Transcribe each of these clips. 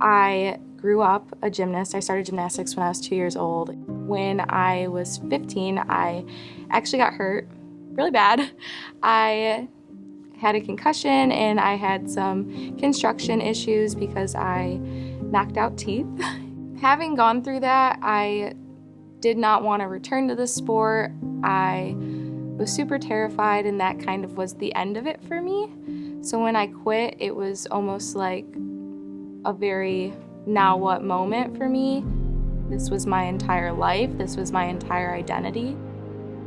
I grew up a gymnast. I started gymnastics when I was 2 years old. When I was 15, I actually got hurt really bad. I had a concussion and I had some construction issues because I knocked out teeth. Having gone through that, I did not want to return to the sport. I was super terrified, and that kind of was the end of it for me. So when I quit, it was almost like a very now what moment for me. This was my entire life. This was my entire identity.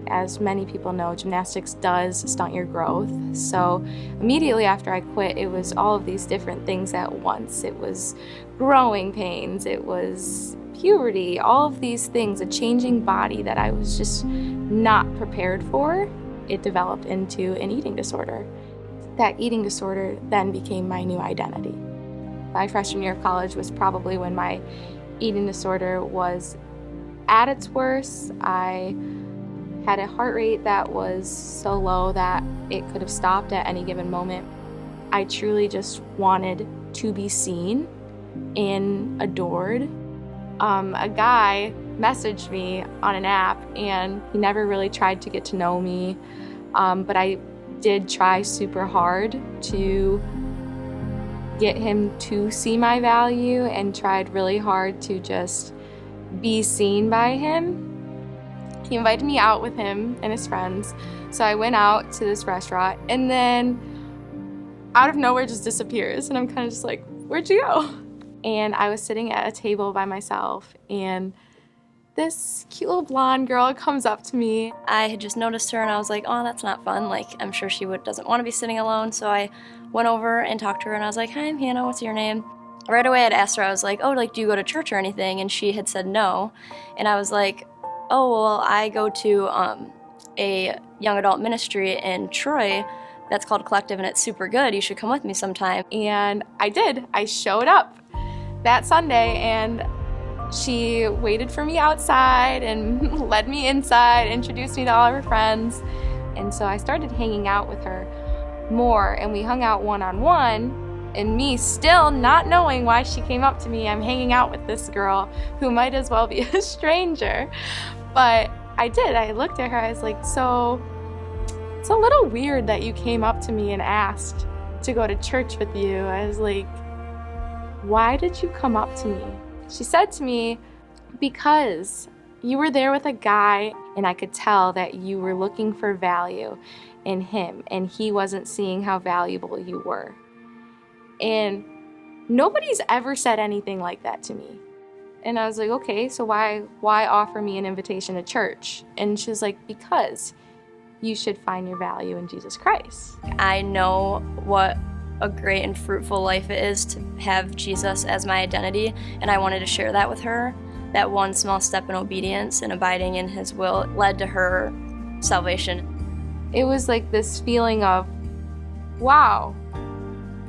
As many people know, gymnastics does stunt your growth. So immediately after I quit, it was all of these different things at once. It was growing pains, it was puberty, all of these things, a changing body that I was just not prepared for. It developed into an eating disorder. That eating disorder then became my new identity. My freshman year of college was probably when my eating disorder was at its worst. I had a heart rate that was so low that it could have stopped at any given moment. I truly just wanted to be seen and adored. A guy messaged me on an app, and he never really tried to get to know me, but I did try super hard to get him to see my value and tried really hard to just be seen by him. He invited me out with him and his friends. So I went out to this restaurant, and then out of nowhere just disappears. And I'm kind of just like, where'd you go? And I was sitting at a table by myself, and this cute little blonde girl comes up to me. I had just noticed her and I was like, oh, that's not fun. Like, I'm sure she doesn't want to be sitting alone. So I went over and talked to her and I was like, hi, I'm Hannah, what's your name? Right away I'd asked her, I was like, oh, like, do you go to church or anything? And she had said no. And I was like, oh, well, I go to a young adult ministry in Troy that's called Collective, and it's super good. You should come with me sometime. And I did. I showed up that Sunday, and she waited for me outside and led me inside, introduced me to all of her friends. And so I started hanging out with her more, and we hung out one-on-one. And me still not knowing why she came up to me, I'm hanging out with this girl who might as well be a stranger. But I did. I looked at her. I was like, so it's a little weird that you came up to me and asked to go to church with you. I was like, why did you come up to me? She said to me, because you were there with a guy and I could tell that you were looking for value in him and he wasn't seeing how valuable you were. And nobody's ever said anything like that to me. And I was like, okay, so why offer me an invitation to church? And she's like, because you should find your value in Jesus Christ. I know what a great and fruitful life it is to have Jesus as my identity, and I wanted to share that with her. That one small step in obedience and abiding in his will led to her salvation. It was like this feeling of, wow,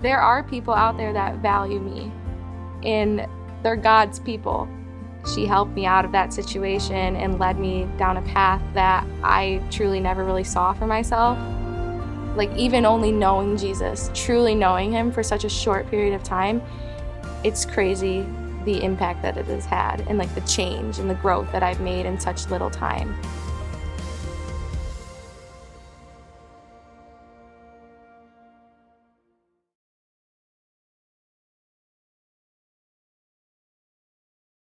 there are people out there that value me, and they're God's people. She helped me out of that situation and led me down a path that I truly never really saw for myself. Like, even only knowing Jesus, truly knowing him for such a short period of time, it's crazy the impact that it has had and like the change and the growth that I've made in such little time.